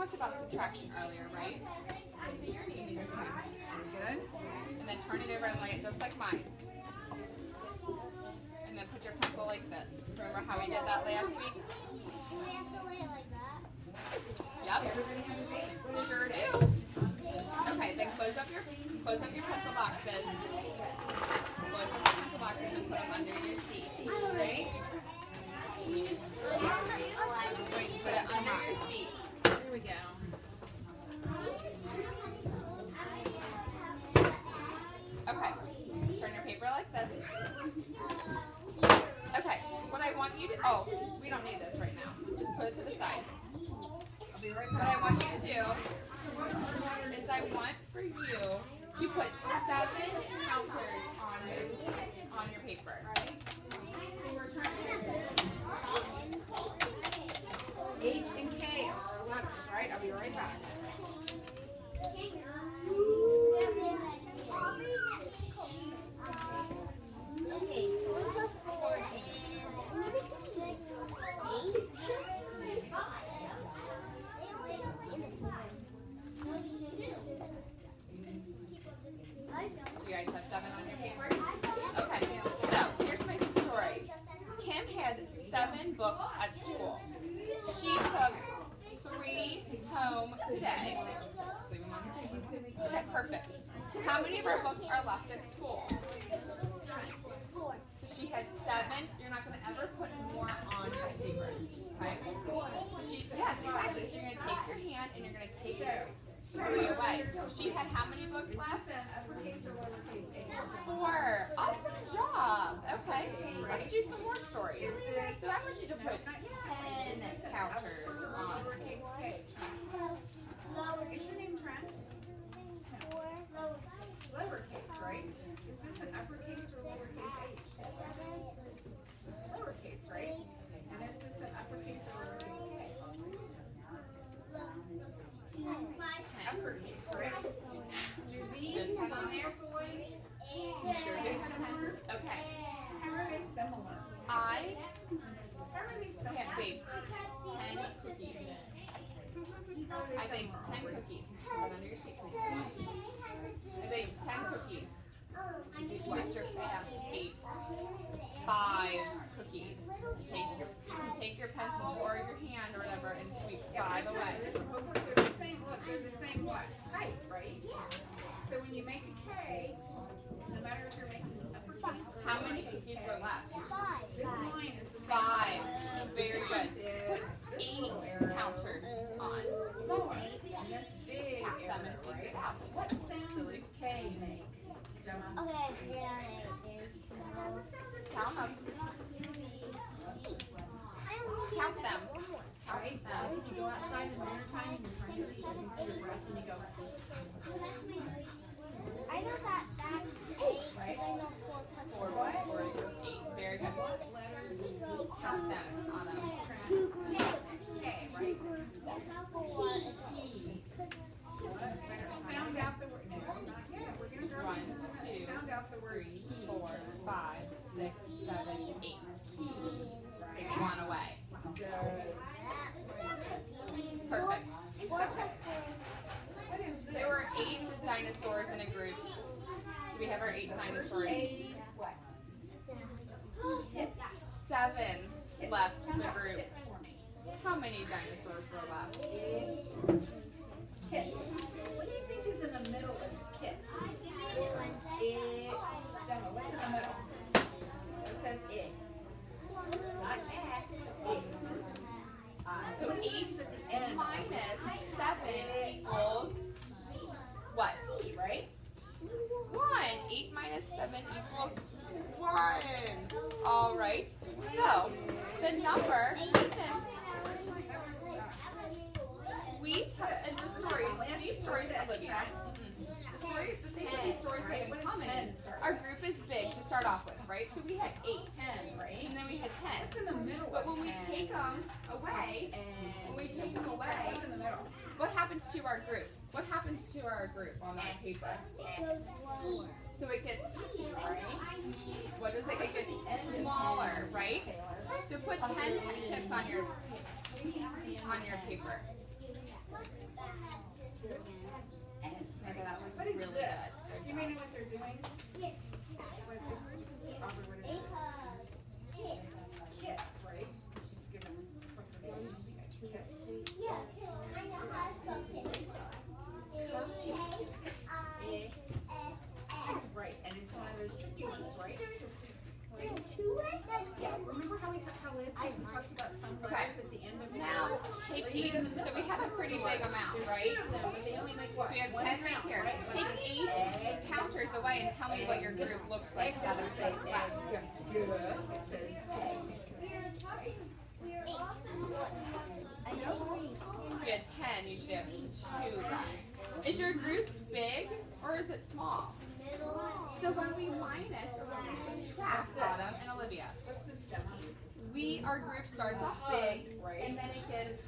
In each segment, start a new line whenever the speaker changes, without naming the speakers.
talked about subtraction earlier, right? So your name is good. And then turn it over and lay it just like mine. And then put your pencil like this. Remember how we did that last week?
Do we have to lay it like that?
Yep. Sure do. Okay, then close up your pencil boxes. Close up your pencil boxes and put them under your seat. Right? Put it under your seats. There we go. Okay. Turn your paper like this. Okay. What I want you to we don't need this right now. Just put it to the side. I'll be right back. What I want you to do is I want for you to put 7 counters on your paper.
H and K are our letters, right? I'll be right back.
Okay, what's the 4
You guys have 7 on your papers? Okay, so here's my story. Kim had 7 books at school. She took 3 home today. Just leave them on your paper. Okay, perfect. How many of our books are left at school?
4.
So she had 7. You're not going to ever put more on your paper. Okay? So yes, exactly. So you're going to take your hand and you're going to take 3 away. So she had how many books left?
Uppercase or lowercase H?
4. Awesome job. Okay, let's do some more stories. So I want you to put 10 counters on.
Lowercase K. Is your name Trent? Lowercase, right? Is this an uppercase or lowercase H? Lowercase, right? And is this an uppercase or lowercase K? Uppercase, right? Do these walk away?
Sure do. Okay.
How are they similar?
I
How are they similar?
have baked 10 cookies. I baked 10 cookies. Put it under your seat, please. I baked 10 cookies. Mr. Fath ate 5 cookies. You can take your pencil or your hand or whatever and sweep 5 away.
They're the same. Look, they're the same what? Height, right? So when you make a K, no matter if you're making uppercase or
How many cookies were left?
this line is the same.
5. Very good. Put 8 counters on.
Smaller. And this big
Count them and
area,
figure it
right?
out.
What sound does K make? Gemma?
Okay, yeah.
Count them. Count them.
Right? If you go outside in the wintertime and you're trying to see, you can see your breath and you go,
I know that that's 8 because I know 4
what?
4 equals 8. Very good.
What letter does this
Count them on them.
2 groups.
K,
2
right?
groups. 4 is
P. Sound out the word. No, not yet. We're going to draw
1, 2,
sound out the word
3,
P.
4, 5, 6, 7, 8.
P.
Take 1 away.
Good.
Perfect.
4 plus 4
What is this?
There were 8 dinosaurs in a group. So we have our 8 dinosaurs.
A what?
7 left in the group. How many dinosaurs were left?
Kit. What do you think is in the middle of the kit? It. Gemma, what's in the middle? It says it. Not that. It.
So 8 minus 7 equals what?
Right?
1. 8 minus 7 equals 1. All right. So the number, listen, in the stories, these stories, Olivia, the thing that these stories have in common is our group is big to start off with, right? So we had 8,
10, right?
and then we had 10.
What's in the middle?
But when we take them away,
What's in the middle?
what happens to our group? What happens to our group on that paper? So it gets, what does it get? It gets smaller, right? So put 10 chips on your paper. Samantha, that was
What is
really
this?
good.
You may know what they're doing? Aubrey, what is this? Kiss, right? She's giving something a kiss.
Yeah, I know how to spell kiss.
Right, and it's one of those tricky ones, right?
There's two S's?
Yeah, remember how last time we talked about some letters at the end of the
Now, take 8. So we have a pretty big amount, right?
but they only make what?
So we have
One
10 right
sound,
here.
right?
Take 8 counters away and tell me what your group looks like.
Egg doesn't say egg. Good. It says egg.
I know.
If you had 10, you should have 2 guys. Is your group big or is it small? So when we minus or when we subtract Autumn and Olivia,
What's this, Gemma?
our group starts off big and then it gets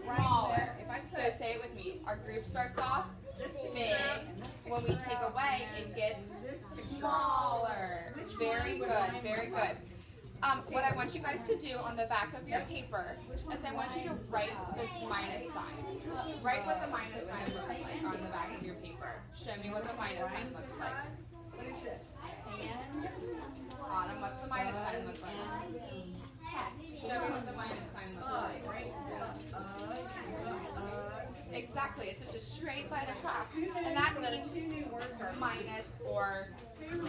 smaller. So say it with me. Our group starts off big. When we take away, it gets smaller. Very good, very good. What I want you guys to do on the back of your paper is I want you to write this minus sign. Write what the minus sign looks like on the back of your paper. Show me what the minus sign looks like.
What is this?
Autumn, what's the minus sign look like? Show me what the minus sign looks like. Exactly, it's just a straight line across. And that means minus or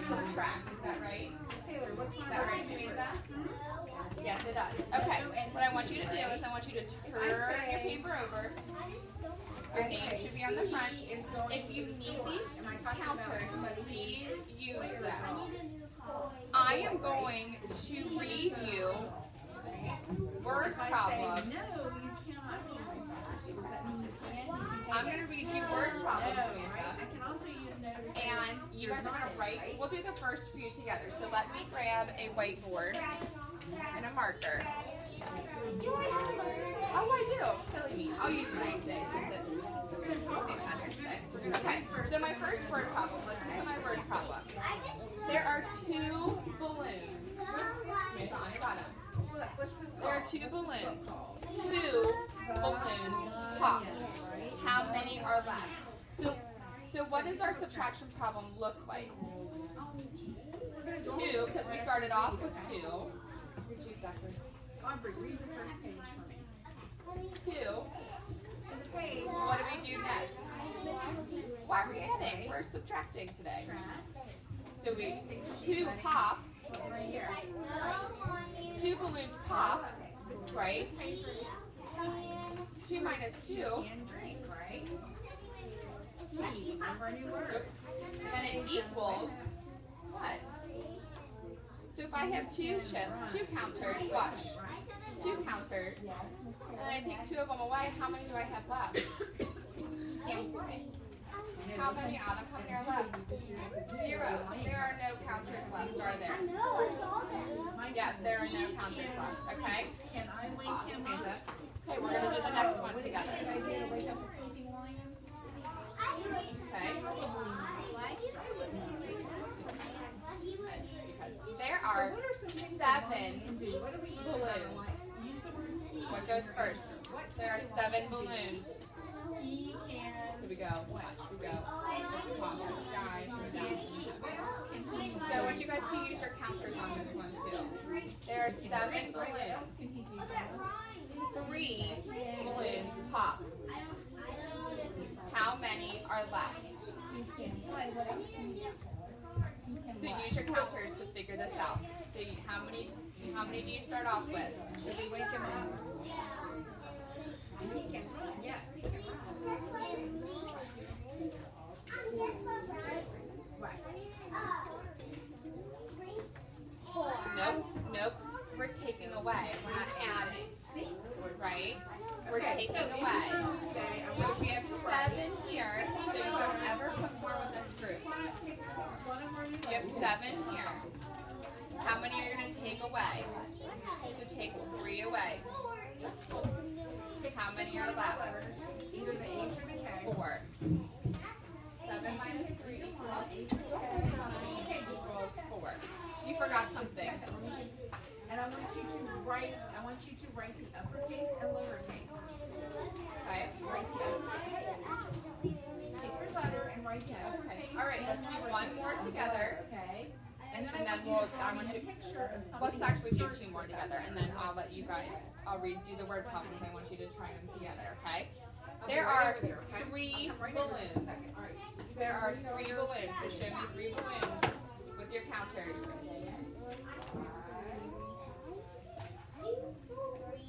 subtract, is that right?
Taylor, what's
Is that right, Samantha? Yes, it does. Okay, what I want you to do is I want you to turn your paper over. Your name should be on the front. If you need these counters, please use them. I am going to read you word problems.
No, you cannot. Does that mean you can't?
I'm going to read you word problems,
I
Samantha.
can also use no to say
And you guys are going to write, we'll do the first few together. So let me grab a whiteboard and a marker. Oh, I do. Silly me. I'll use mine today since it's St. Patrick's Day. Okay, so my first word problem, listen to my word problem. There are 2 balloons. Samantha, on your bottom.
what's this
There are 2 balloons. 2 balloons pop. How many are left? So what does our subtraction problem look like? 2, because we started off with 2.
Aubrey, read the first page for me.
2. What do we do next? Why are we adding? We're subtracting today. So we 2 pop.
Right here.
2 balloons pop, right? 2 minus 2.
And drink, right? Remember a new word.
Then it equals what? So if I have 2 counters, watch. 2 counters, and I take 2 of them away, how many do I have left? How many, Autumn? How many are left? 0. There are no counters left, are there? Yes, there are no counters left, okay?
Can I wake him up?
Samantha. Okay, we're going to do the next one together.
Wake up the sleeping lion?
Okay? Just because there are 7 balloons. What goes first? There are 7 balloons.
He can.
So we go, watch, we go across the sky, go down to the 7. So I want you guys to use your counters on this one too. There are 7 balloons. 3 balloons pop. How many are left? So use your counters to figure this out. So how many do you start off with?
Should we wake him up? He can run. Yes, he can run.
Nope. We're taking away. We're not adding. Right? We're taking away. So we have 7 here. So you don't ever put more with this group. You have 7 here. How many are you going to take away? So take 3 away. How many are left? 4. 7 minus 3 equals 4. You forgot something.
And I want you to I want you to write the uppercase and lowercase.
Okay.
Write the uppercase. Take your letter and write the uppercase.
All right, let's do one more together.
Okay. And then
And
I
then
want you to
I
draw
want
me a
you,
picture of something.
let's actually do
that starts
two more
with
together,
that.
and then I'll let you guys, I'll redo the word problems. I want you to try them together, okay?
I'll be
There
right
are
over there, okay?
3
I'll come right over in a
balloons.
second. All right.
There are 3 balloons, so show me 3 balloons with your counters.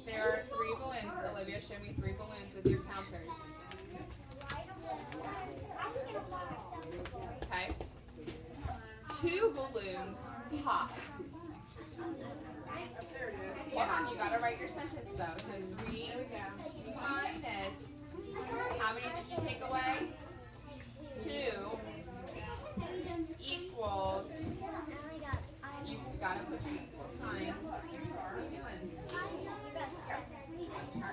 There are 3 balloons. Olivia, show me 3 balloons with your counters. Okay. 2 balloons pop. Hold on, you gotta write your sentence though. So 3 minus, how many did you take away? 2 equals, you've gotta put your equal sign. What are you doing?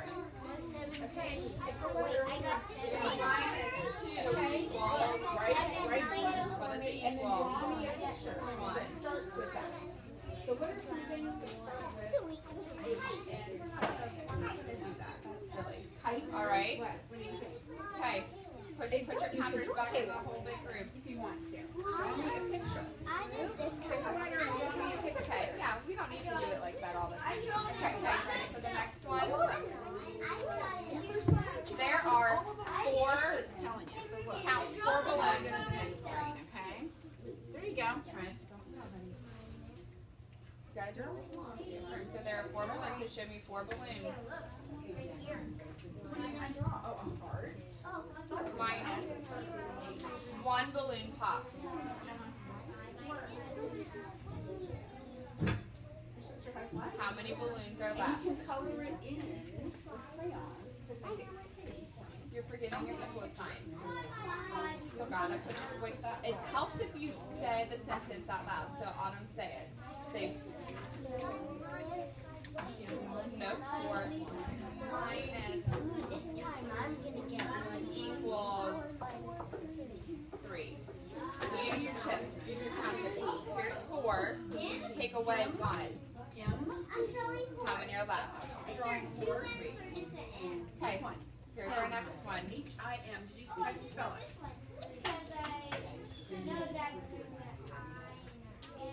Okay.
Minus 2 equals,
Right.
what is it
And then
equal?
draw me a picture that starts with that. So what are some things that start with H and I'm not gonna do that. That's silly. Kite.
All right.
What do you think?
Okay. Put your counters back in the whole big group.
If you want to. Draw me a picture.
It's okay. Yeah, we don't need to do it like that all the time. Okay, ready for the next one? There are 4,
It's telling you. So look.
count 4 balloons.
Okay. There you go.
Trent, don't tell them. You gotta do it small. So there are 4 balloons, so show me 4 balloons.
Oh, a heart.
Minus 1 balloon pops.
Your sister has what?
How many balloons are
And
left?
you can color it in with crayons to make it pretty.
You're forgetting your equal sign. So gotta put your, wait, it helps if you say the sentence out loud. So Autumn, say it. Say, no, 4 minus equals 3. Use your chips. Use your counters. Here's 4. Take away 1. How many are left?
Drawing 4.
3. Okay. Here's our next one.
H-I-M. How'd you spell it?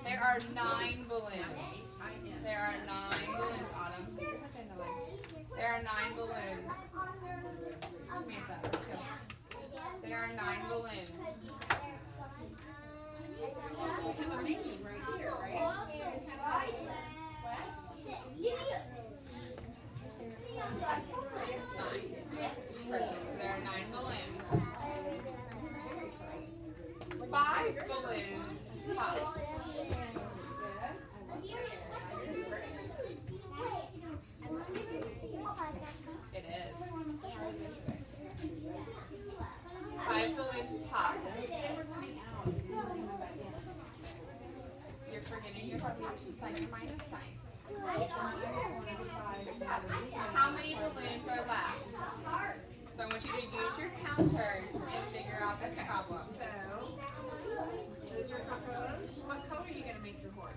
There are 9 balloons.
H-I-M.
There are 9 balloons, Autumn. There are 9 balloons. Samantha, let's go. There are 9 balloons.
We have a menu right here, right?
There are 9 balloons. 5 balloons pop. It is. 5 balloons pop. You're forgetting your subtraction sign, your minus sign. How many balloons are left? So I want you to use your counters and figure out this problem.
So, those are proposed. What color are you going to make your horse?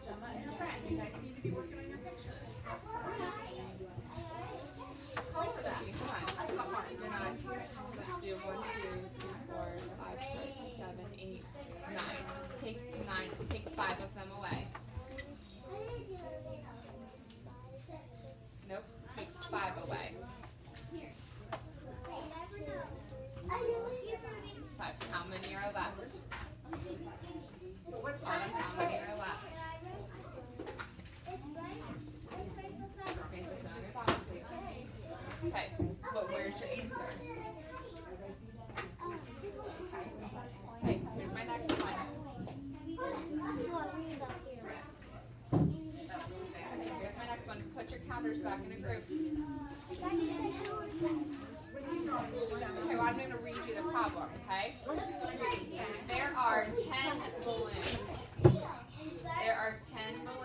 Gemma and Trent, you guys need to be working on your picture. Color that.
Come on. You're not. Let's do 1, 2, 3, 4, 5, 6, 7, 8, 9. Take 9. Take 5 of them away. Nope. Take 5 away. 5. How many are left?
What's
Autumn,
that?
how many are left? Write this on your box, please. Okay. But where's your answer? Okay. Here's my next one. Here's my next one. Put your counters back in a group. Okay, well, I'm going to read you the problem, okay? There are 10 balloons. There are 10 balloons.